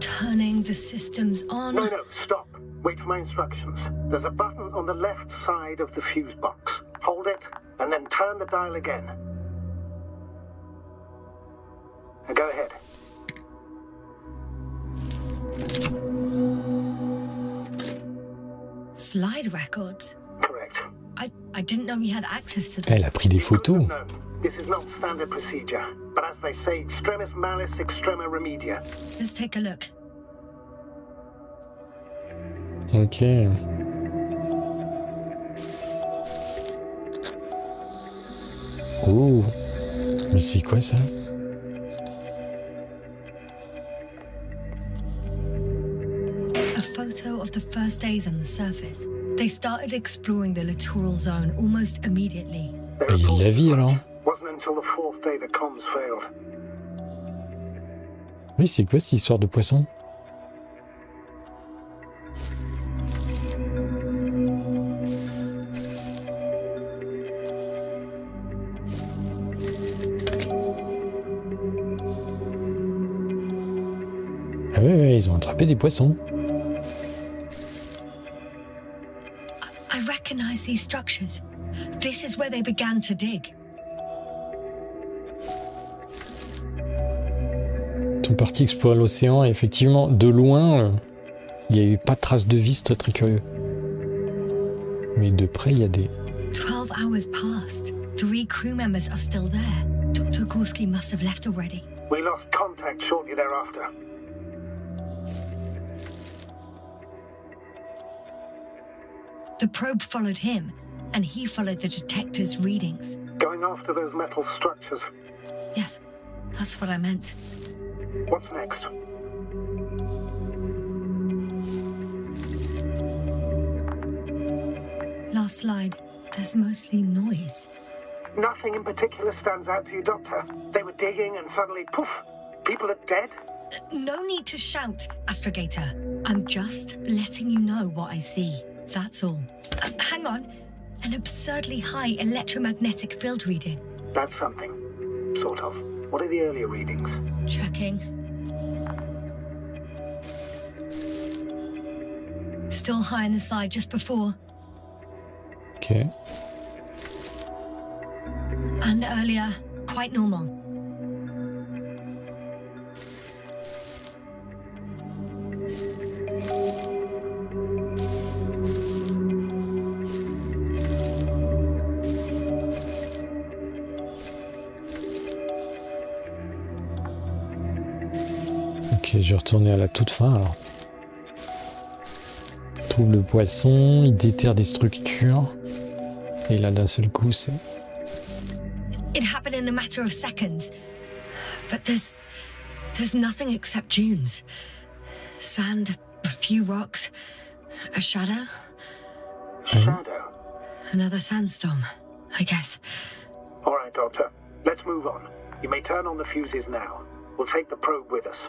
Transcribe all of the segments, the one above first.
Turning the systems on. No, stop. Wait for my instructions. There's a button on the left side of the fuse box. Hold it, and then turn the dial again. Now go ahead. Slide records? Correct. I didn't know we had access to them. Elle a pris des photos. No, this is not standard procedure. But as they say, extremis malice, extrema remedia. Let's take a look. Ok. Oh. Mais c'est quoi ça? A photo of the first days on the surface. They started exploring the littoral zone almost immediately. Il y a de la vie alors? Wasn't until the fourth day the comms failed. Oui, c'est quoi cette histoire de poisson? Ah ouais, ils ont attrapé des poissons. I recognize these structures. This is where they began to dig. Ils sont partis explorer l'océan et effectivement, de loin, il n'y a eu pas de traces de vie, c'est très curieux. Mais de près, il y a des... 12 hours passed. 3 crew members are still there. Dr. Gorski must have left already. We lost contact shortly thereafter. The probe followed him, and he followed the detector's readings. Going after those metal structures. Yes, that's what I meant. What's next? Last slide. There's mostly noise. Nothing in particular stands out to you, Doctor. They were digging and suddenly, poof, people are dead? No need to shout, Astrogator. I'm just letting you know what I see. That's all. Hang on. An absurdly high electromagnetic field reading. That's something. Sort of. What are the earlier readings? Checking. Still high in the slide just before. Ok. And earlier, quite normal. Ok, je vais retourner à la toute fin alors. Il trouve le poisson, il déterre des structures. Et là, d'un seul coup, c'est... It happened in a matter of seconds. But there's nothing except dunes. Sand, a few rocks, a shadow. Shadow? Another sandstorm, I guess. All right, Doctor. Let's move on. You may turn on the fuses now. We'll take the probe with us.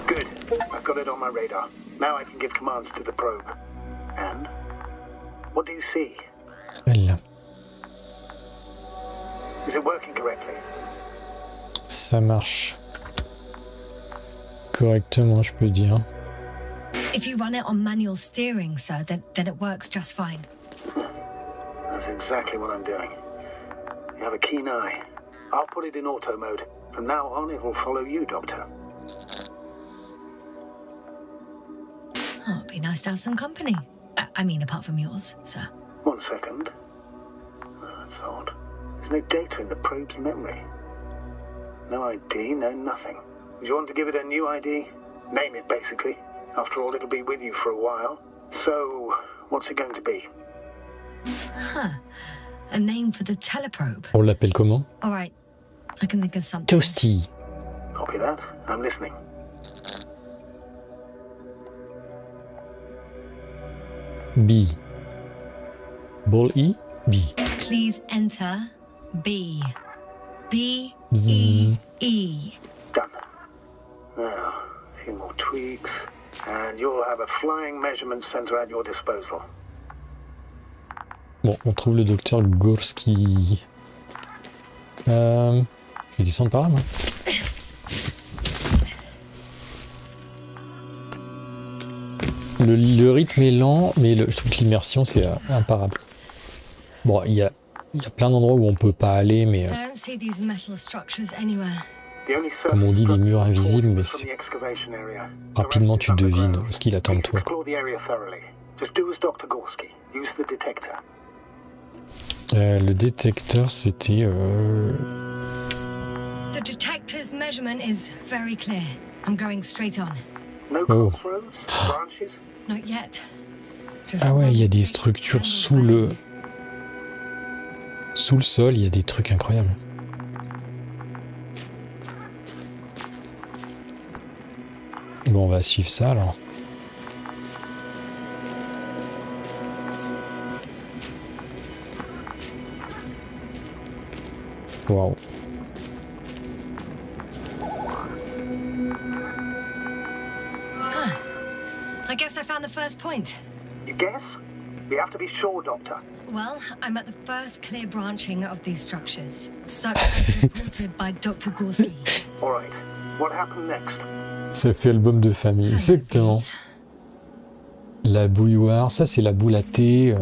Good. I've got it on my radar. Now I can give commands to the probe. And? What do you see? Elle. Is it working correctly? Ça marche correctement, je peux dire. If you run it on manual steering, sir, then it works just fine. That's exactly what I'm doing. You have a keen eye. I'll put it in auto mode. From now on, it will follow you, Doctor. Oh, it'd be nice to have some company. I mean, apart from yours, sir. 1 second. Oh, that's odd. There's no data in the probe's memory. No ID, no nothing. Would you want to give it a new ID? Name it, basically. After all, it'll be with you for a while. So, what's it going to be? Huh. A name for the teleprobe. On l'appelle comment? All right. I can think of something. Toasty. Copy that. I'm listening. B. Ball E? B. Please enter B. B, Bzzz. E, E. Done. Now, a few more tweaks, and you'll have a flying measurement center at your disposal. Bon, on trouve le docteur Gorski. Je vais descendre par là, moi. Le rythme est lent, mais je trouve que l'immersion, c'est imparable. Bon, il y a plein d'endroits où on peut pas aller, mais... comme on dit, des murs invisibles, mais rapidement tu devines ce qu'il attend de toi. Le détecteur, c'était... The detector's measurement is very clear. I'm going straight on. Oh. Not yet. Ah ouais, il y a des structures sous le sol, il y a des trucs incroyables. Bon, on va suivre ça alors. Waouh. I guess I found the first point. You guess? We have to be sure, Doctor. Well, I'm at the first clear branching of these structures, such as reported by Dr. Gorski. All right. What happened next? Ça fait album de famille, exactement. La bouilloire, ça c'est la boule à thé.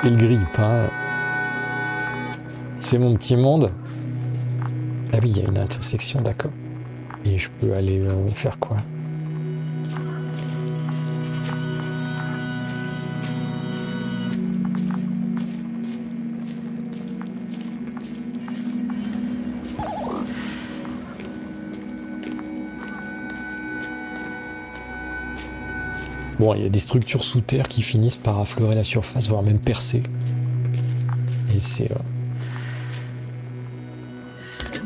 Et le grille-pain. C'est mon petit monde. Ah oui, il y a une intersection, d'accord. Et je peux aller faire quoi? Bon, il y a des structures sous terre qui finissent par affleurer la surface, voire même percer. Et c'est...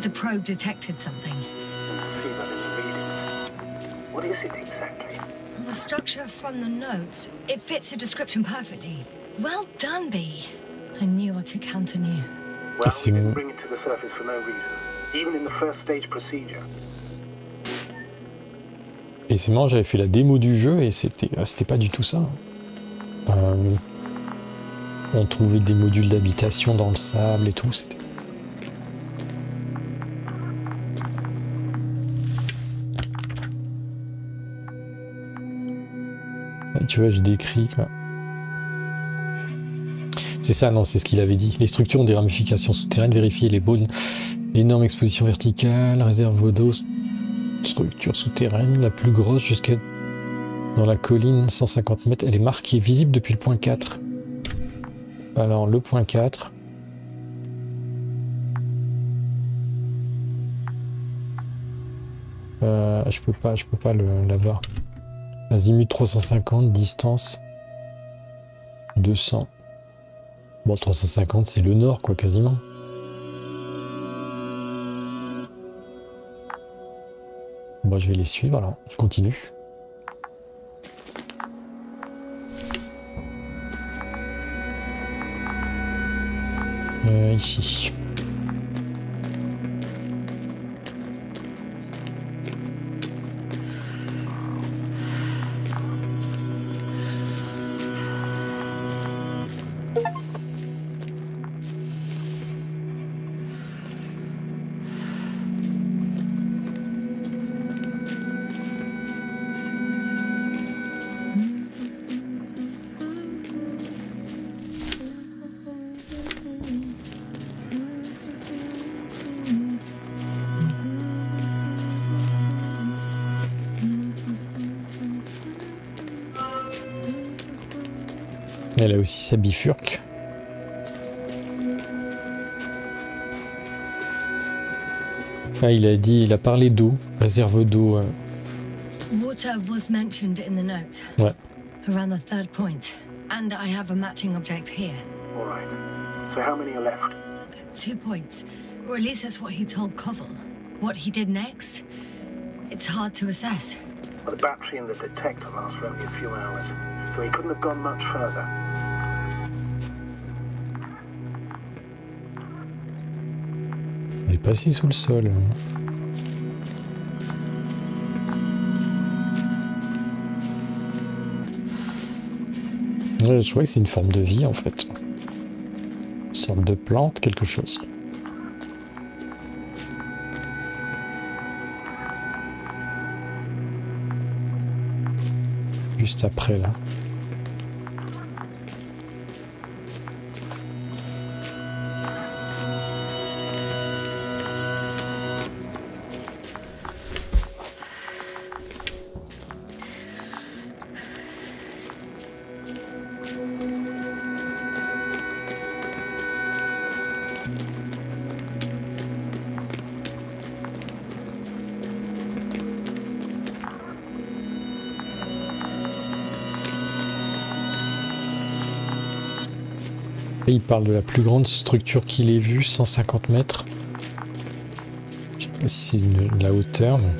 The probe detected something. What is it exactly? Well, the structure from the notes, it fits the description perfectly. Well done, B. I knew I could count on you. Well, we didn't bring it to the surface for no reason, even in the first stage procedure. Et c'est marrant, j'avais fait la démo du jeu et c'était pas du tout ça. On trouvait des modules d'habitation dans le sable et tout, c'était... Tu vois, je décris quoi. C'est ça, non, c'est ce qu'il avait dit. Les structures ont des ramifications souterraines, vérifier les bonnes, énorme exposition verticale, réserve d'eau, structure souterraine, la plus grosse jusqu'à dans la colline, 150 mètres. Elle est marquée, visible depuis le point 4. Alors, le point 4. Je peux pas l'avoir. Azimut 350, distance 200. Bon, 350, c'est le nord, quoi, quasiment. Bon, je vais les suivre, alors. Je continue. Ici. Elle a aussi sa bifurque. Ah, il a parlé d'eau, réserve d'eau. Water was mentioned in the note. Ouais. Around the third point. And I have a matching object here. All right. So how many are left? 2 points. Or at least that's what he told Koval. What he did next, it's hard to assess. Well, the battery in the detector lasts for only a few hours, so he couldn't have gone much further. Elle est passée sous le sol. Ouais, je vois que c'est une forme de vie en fait. Une sorte de plante, quelque chose. Juste après là. Et il parle de la plus grande structure qu'il ait vue, 150 mètres. Je sais pas si c'est la hauteur, mais...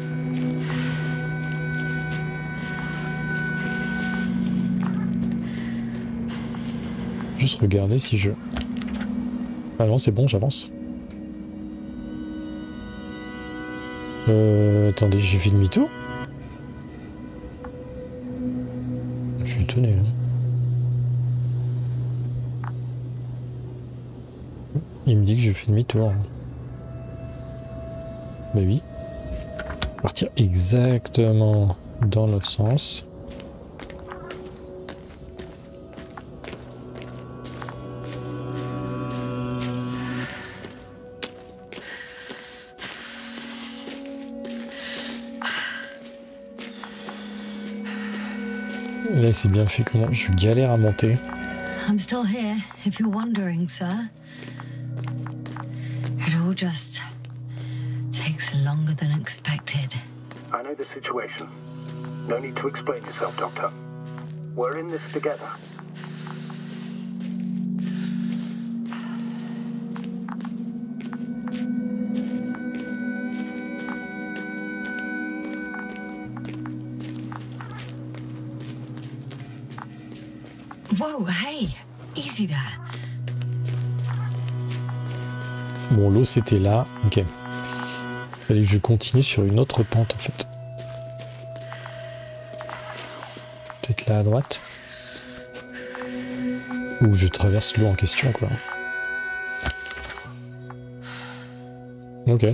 Juste regarder si je... Ah non, c'est bon, j'avance. Attendez, j'ai fait demi-tour. Je suis étonné, là. Il me dit que je fais demi-tour. Bah oui. Partir exactement dans l'autre sens. Et là, c'est bien fait comment je galère à monter. I'm still here, if you're wondering, sir. It all just takes longer than expected. I know the situation. No need to explain yourself, Doctor. We're in this together. Whoa, hey, easy there. Bon, l'eau c'était là, ok. Fallait que je continue sur une autre pente en fait. Peut-être là à droite. Ou je traverse l'eau en question quoi. Ok.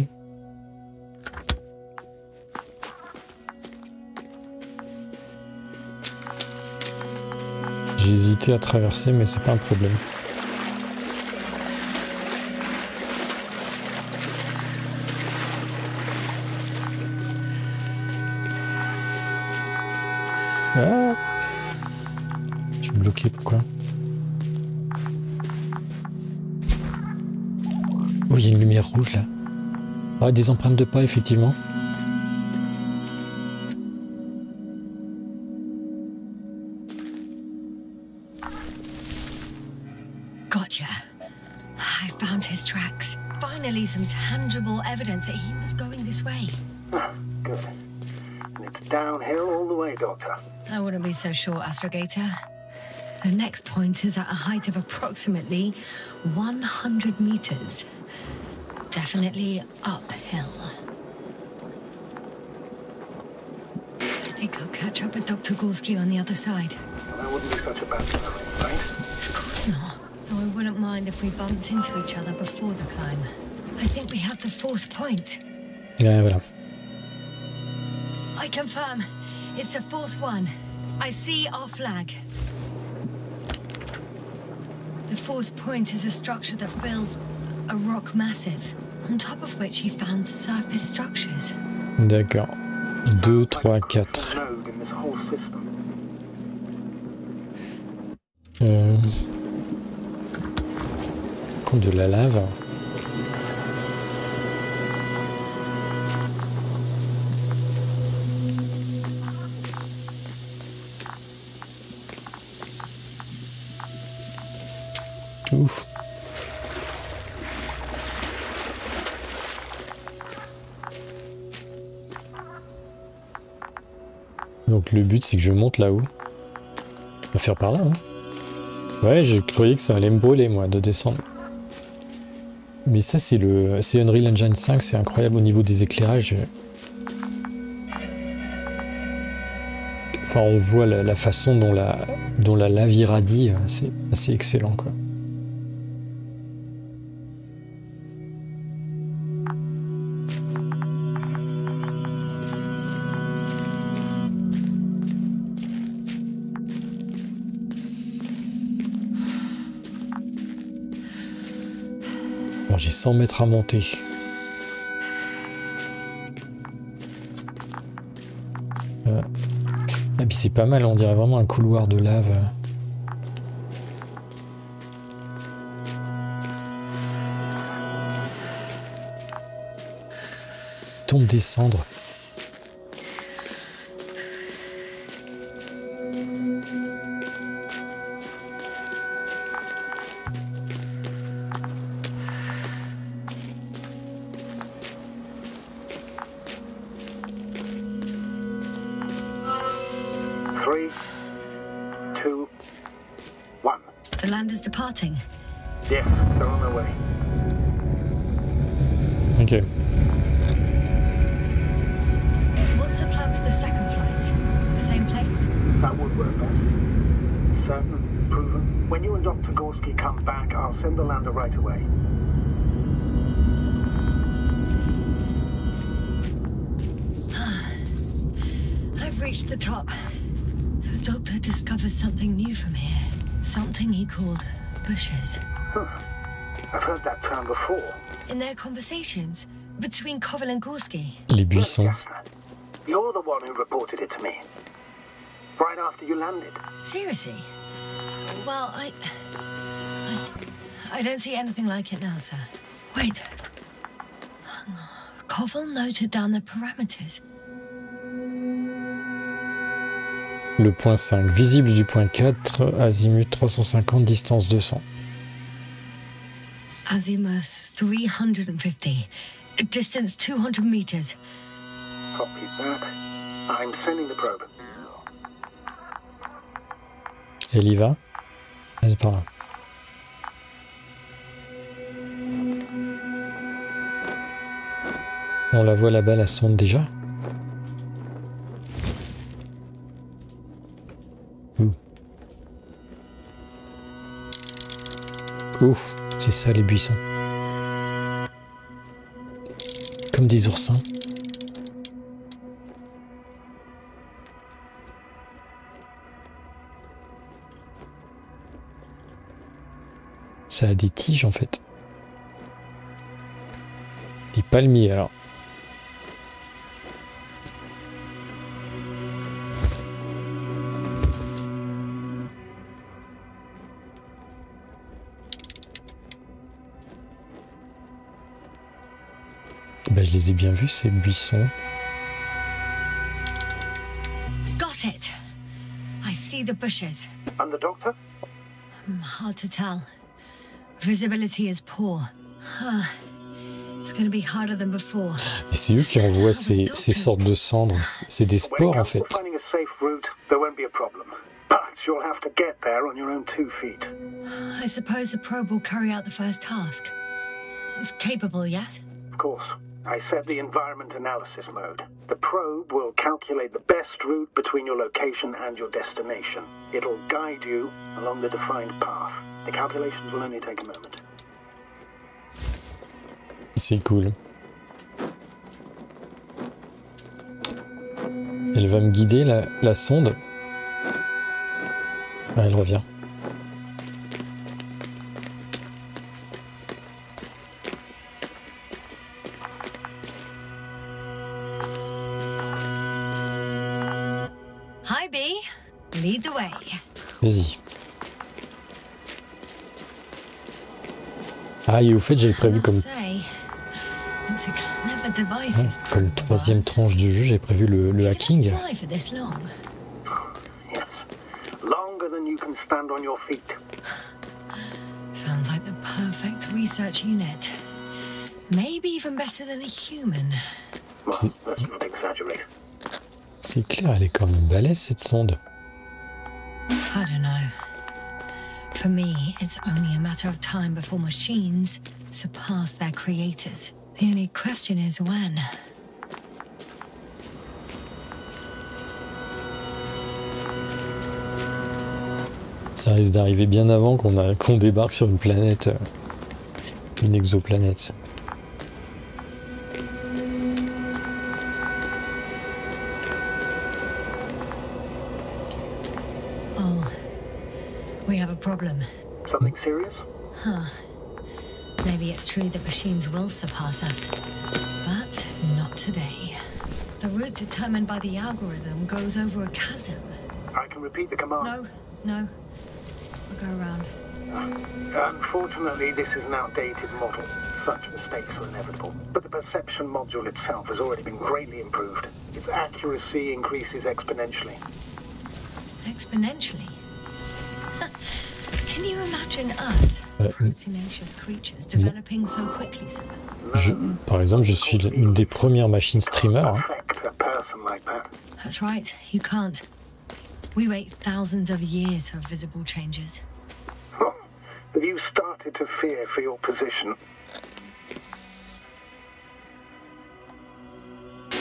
J'ai hésité à traverser mais c'est pas un problème. Ah, je suis bloqué, pourquoi? Oh, il y a une lumière rouge là. Ah, des empreintes de pas, effectivement. Gotcha. I found his tracks. Finally, some tangible evidence that he was going this way. Ah, good. And it's downhill all the way, Doctor. I wouldn't be so sure, Astrogator. The next point is at a height of approximately 100 meters. Definitely uphill. I think I'll catch up with Dr. Gorski on the other side. Well, that wouldn't be such a bad scenario, right? Of course not. Though I wouldn't mind if we bumped into each other before the climb. I think we have the fourth point. Ouais, voilà. I confirm. It's the fourth one. I see our flag. The fourth point is a structure that fills a rock massive, on top of which he found surface structures. D'accord. 2, 3, 4. Compte de la lave. Ouf. Donc le but c'est que je monte là-haut. On va faire par là, hein. Ouais, je croyais que ça allait me brûler moi de descendre. Mais ça, c'est Unreal Engine 5, c'est incroyable au niveau des éclairages. Enfin, on voit la façon dont la lave irradie, c'est assez excellent, quoi. Bon, j'ai 100 mètres à monter. Et puis c'est pas mal, on dirait vraiment un couloir de lave. Tombe des cendres. The land is departing. Yes, they're on their way. Ok. What's the plan for the second flight? The same place? That would work best. Certain, proven. When you and Dr. Gorski come back, I'll send the lander right away. I've reached the top. The doctor discovers something new from here. Something he called bushes. Huh. I've heard that term before. In their conversations between Koval and Gorski. Les buissons. Yasna, you're the one who reported it to me. Right after you landed. Seriously? Well, I don't see anything like it now, sir. Wait. Koval noted down the parameters. Le point 5, visible du point 4, azimut 350, distance 200. Azimuth 350, distance 200 meters. Copy that. I'm sending the probe. Elle y va. Vas-y par là. On la voit là-bas, la sonde déjà. Ouf, c'est ça les buissons. Comme des oursins. Ça a des tiges en fait. Des palmiers alors. Ben, je les ai bien vus ces buissons. Got it. I see the bushes. And the doctor? Hard to tell. Visibility is poor. It's going to be harder than before. Et c'est eux qui envoient ces sortes de cendres. C'est des spores en fait. Finding a safe route, there won't be a problem. But you'll have to get there on your own 2 feet. I suppose the probe will carry out the first task. It's capable, yes? Of course. I set the environment analysis mode. The probe will calculate the best route between your location and your destination. It'll guide you along the defined path. The calculations will only take a moment. C'est cool. Elle va me guider, la sonde. Ah, elle revient. Hi, B. Lead the way. Vas-y. Ah, et au fait, j'avais prévu comme troisième tranche du jeu, j'avais prévu le hacking. Yes. Longer than you can stand on your feet. Sounds like the perfect research unit. Maybe even better than a human. Well, let's not exaggerate. C'est clair, elle est quand même balèze cette sonde. I don't know. For me, it's only a matter of time before machines surpass their creators. The only question is when. Ça risque d'arriver bien avant qu'on débarque sur une planète, une exoplanète. Oh, we have a problem. Something serious? Huh. Maybe it's true that machines will surpass us, but not today. The route determined by the algorithm goes over a chasm. I can repeat the command. No. I'll go around. Unfortunately, this is an outdated model. Such mistakes are inevitable. But the perception module itself has already been greatly improved. Its accuracy increases exponentially. Exponentially? Can you imagine us, tenacious creatures, developing so quickly, sir? Par exemple, je suis une des premières machines streamers. Hein. That's right, you can't. We wait thousands of years for visible changes. Have you started to fear for your position?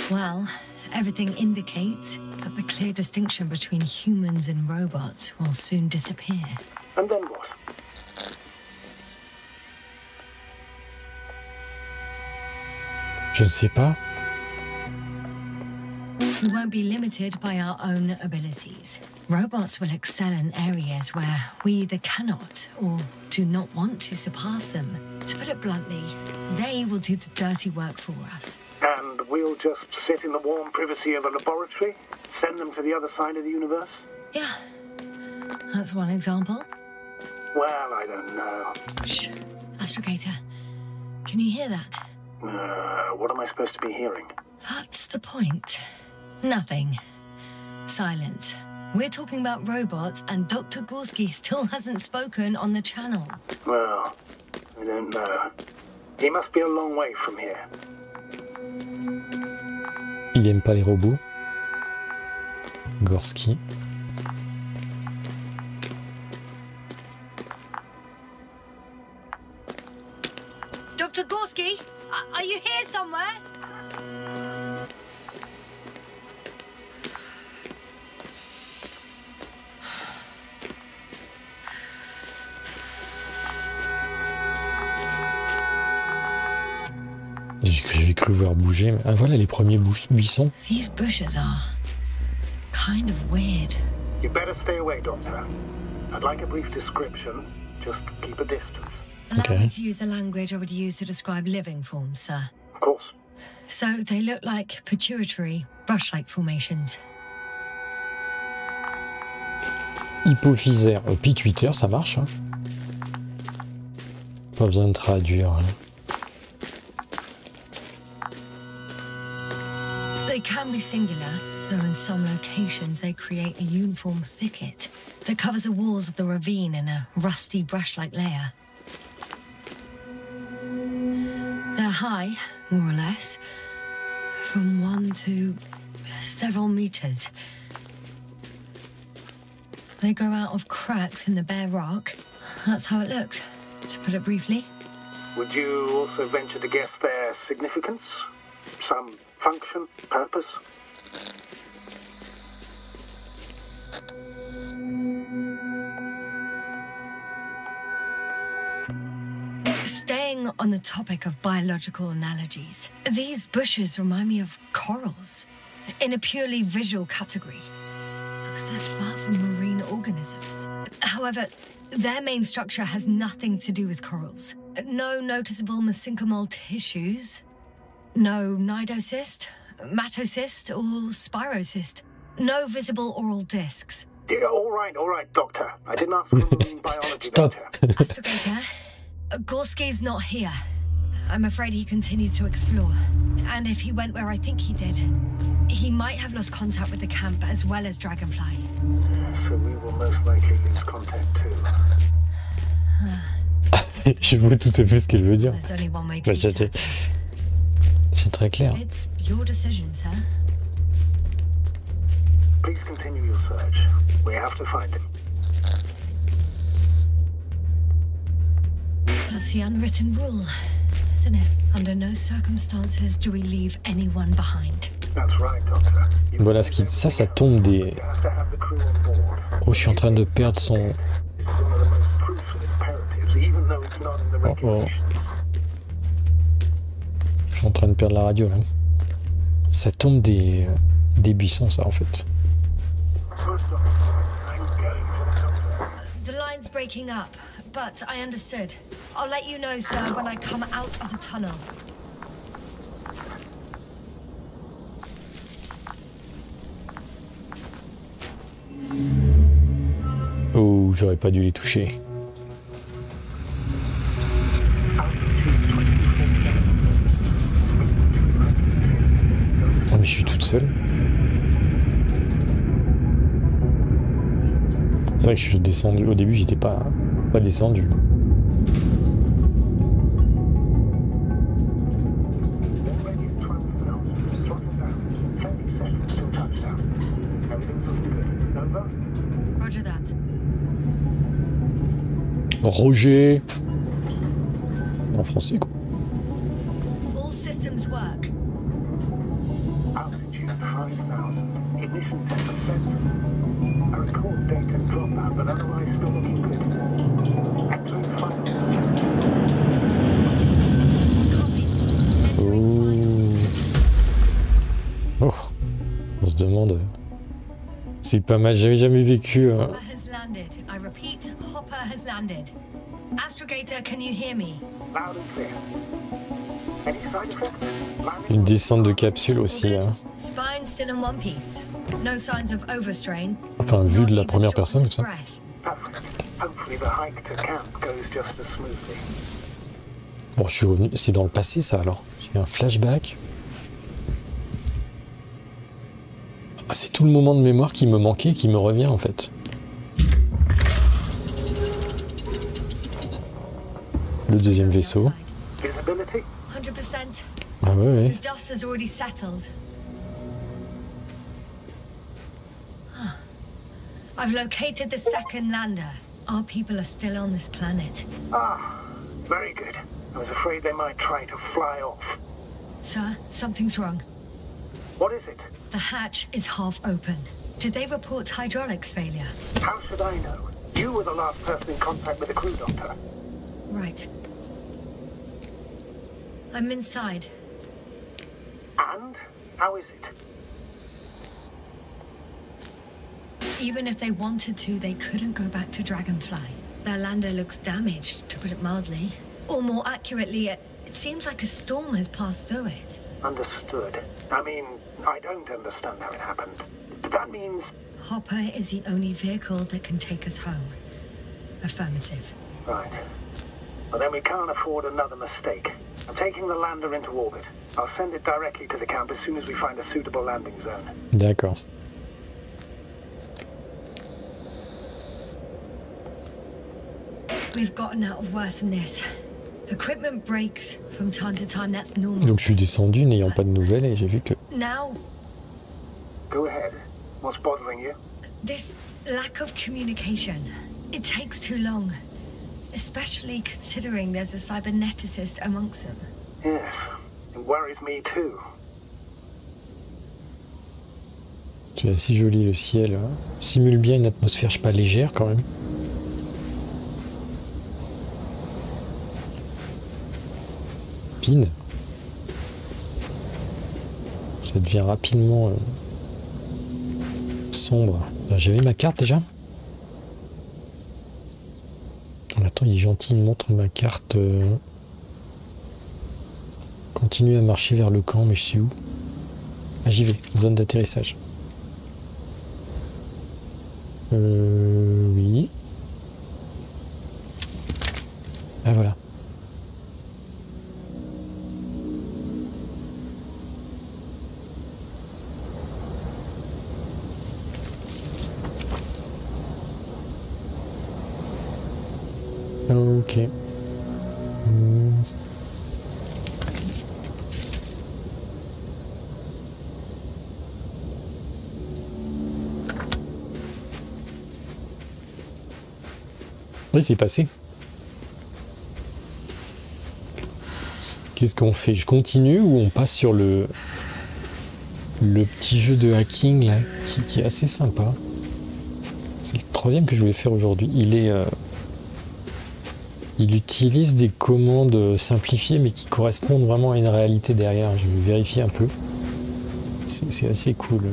Well, everything indicates that the clear distinction between humans and robots will soon disappear. And then what? Je ne sais pas. We won't be limited by our own abilities. Robots will excel in areas where we either cannot or do not want to surpass them. To put it bluntly, they will do the dirty work for us. And we'll just sit in the warm privacy of a laboratory? Send them to the other side of the universe? Yeah, that's one example. Well, I don't know. Shh, Astrogator. Can you hear that? What am I supposed to be hearing? That's the point. Nothing. Silence. We're talking about robots, and Dr. Gorski still hasn't spoken on the channel. Well, I don't know. He must be a long way from here. Il aime pas les robots. Gorski. Dr. Gorski, are you here somewhere? J'ai cru voir bouger. Mais... Ah voilà les premiers buissons. These bushes are kind of weird. You better stay away, Doctor. I'd like a brief description. Just keep a distance. Allow me to use the language I would use to describe living forms, sir. Of course. So they look like pituitary, brush-like formations. Hypophysaire, pituitaire, ça marche. Hein. Pas besoin de traduire. Hein. They can be singular, though in some locations they create a uniform thicket that covers the walls of the ravine in a rusty brush-like layer. They're high, more or less, from 1 to several meters. They grow out of cracks in the bare rock. That's how it looks, to put it briefly. Would you also venture to guess their significance? Some function, purpose? Staying on the topic of biological analogies, these bushes remind me of corals, in a purely visual category, because they're far from marine organisms. However, their main structure has nothing to do with corals. No noticeable mesenchymal tissues, no nidocyst, matocyst, or spirocyst. No visible oral discs. Yeah, all right, Doctor. I didn't ask for marine biology, Stop. Doctor. Astrogator, Gorski's not here. I'm afraid he continued to explore. And if he went where I think he did, he might have lost contact with the camp as well as Dragonfly. So we will most likely lose contact too. Je vois tout à fait ce qu'elle veut dire. There's only one way to be certain. C'est très clair. It's your decision, sir. Please continue your search. We have to find him. That's the unwritten rule, isn't it? Under no circumstances do we leave anyone behind. That's right, Doctor. Voilà ce qui... Ça tombe des... You have to have the crew on board. Oh, je suis en train de perdre son... This is one of the most crucial imperatives, even though it's not in the Oh, oh. regulations. Je suis en train de perdre la radio, là. Ça tombe des buissons, ça, en fait. First off, I'm going for the doctor. The line's breaking up, but I understood. I'll let you know, sir, when I come out of the tunnel. Oh, j'aurais pas dû les toucher. Oh, mais je suis toute seule. C'est vrai que je suis descendu. Au début, j'étais pas descendu. Already at 12,000. Throttle down. 30 seconds till touchdown. Everything's looking good. Over? Roger that. Roger. En français, quoi. All systems work. Altitude 5,000. Ignition 10%. I record data dropout, but otherwise still looking good. Entering 5%. Copy. Entering Oh. On se demande... C'est pas mal, j'avais jamais vécu... Hopper has landed. I repeat, Hopper has landed. Astrogator, can you hear me? Loud and clear. Any side effects? Landing Une descente de capsule aussi, hein. Spine still in one piece. No signs of overstrain. Enfin, vu Not de la even première personne, comme shortness ça. of breath. perfect. Hopefully the hike to camp goes just as smoothly. Bon, je suis revenu... C'est dans le passé, ça, alors. J'ai eu un flashback. Ah, c'est tout le moment de mémoire qui me manquait, qui me revient, en fait. Le deuxième vaisseau. Visibility? 100%. Ah ouais, ouais. The dust has already settled. Huh. I've located the second lander. Our people are still on this planet. Ah, very good. I was afraid they might try to fly off. Sir, something's wrong. What is it? The hatch is half open. Did they report hydraulics failure? How should I know? You were the last person in contact with the crew, Doctor. Right. I'm inside. And? How is it? Even if they wanted to, they couldn't go back to Dragonfly. Their lander looks damaged, to put it mildly. Or more accurately, it seems like a storm has passed through it. Understood. I mean, I don't understand how it happened. But that means... Hopper is the only vehicle that can take us home. Affirmative. Right. Well, then we can't afford another mistake. I'm taking the lander into orbit. I'll send it directly to the camp as soon as we find a suitable landing zone. D'accord. We've gotten out of worse than this. Equipment breaks from time to time, that's normal. Donc je suis descendu n'ayant pas de nouvelles et j'ai vu que... Now, Go ahead. What's bothering you? this lack of communication, it takes too long. Especially considering there's a cyberneticist amongst them. Yes. It worries me too. C'est assez joli le ciel. Hein. Simule bien une atmosphère, je sais pas, légère quand même. Pine. Ça devient rapidement sombre. J'avais ma carte déjà. Attends, il est gentil, il me montre ma carte. Continue à marcher vers le camp, mais je suis où? Ah, j'y vais, zone d'atterrissage. Oui. Ah, voilà. Ok. Oui, c'est passé. Qu'est-ce qu'on fait? Je continue ou on passe sur le petit jeu de hacking là, qui est assez sympa. C'est le troisième que je voulais faire aujourd'hui. Il utilise des commandes simplifiées mais qui correspondent vraiment à une réalité derrière. Je vais vérifier un peu. C'est assez cool.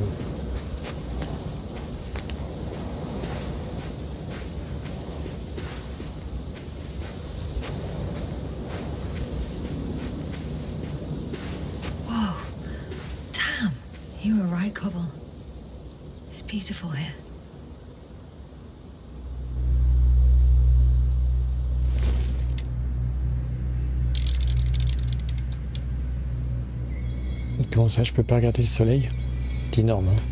Whoa. Damn. You were right, Cobble. It's beautiful here. Comment ça, je peux pas regarder le soleil? C'est énorme. Hein,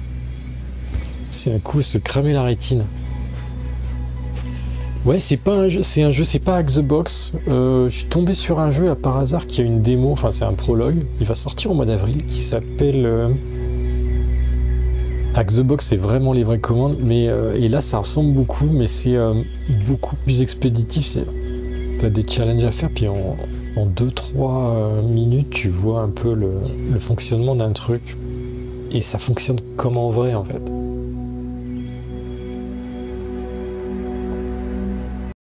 c'est un coup se cramer la rétine. Ouais, c'est pas un jeu, c'est pas Hack the Box. Je suis tombé sur un jeu par hasard qui a une démo, enfin c'est un prologue, qui va sortir au mois d'avril, qui s'appelle Hack the Box, c'est vraiment les vraies commandes, mais et là ça ressemble beaucoup, mais c'est beaucoup plus expéditif. T'as des challenges à faire, puis en 2-3 minutes, tu vois un peu le fonctionnement d'un truc. Et ça fonctionne comme en vrai, en fait.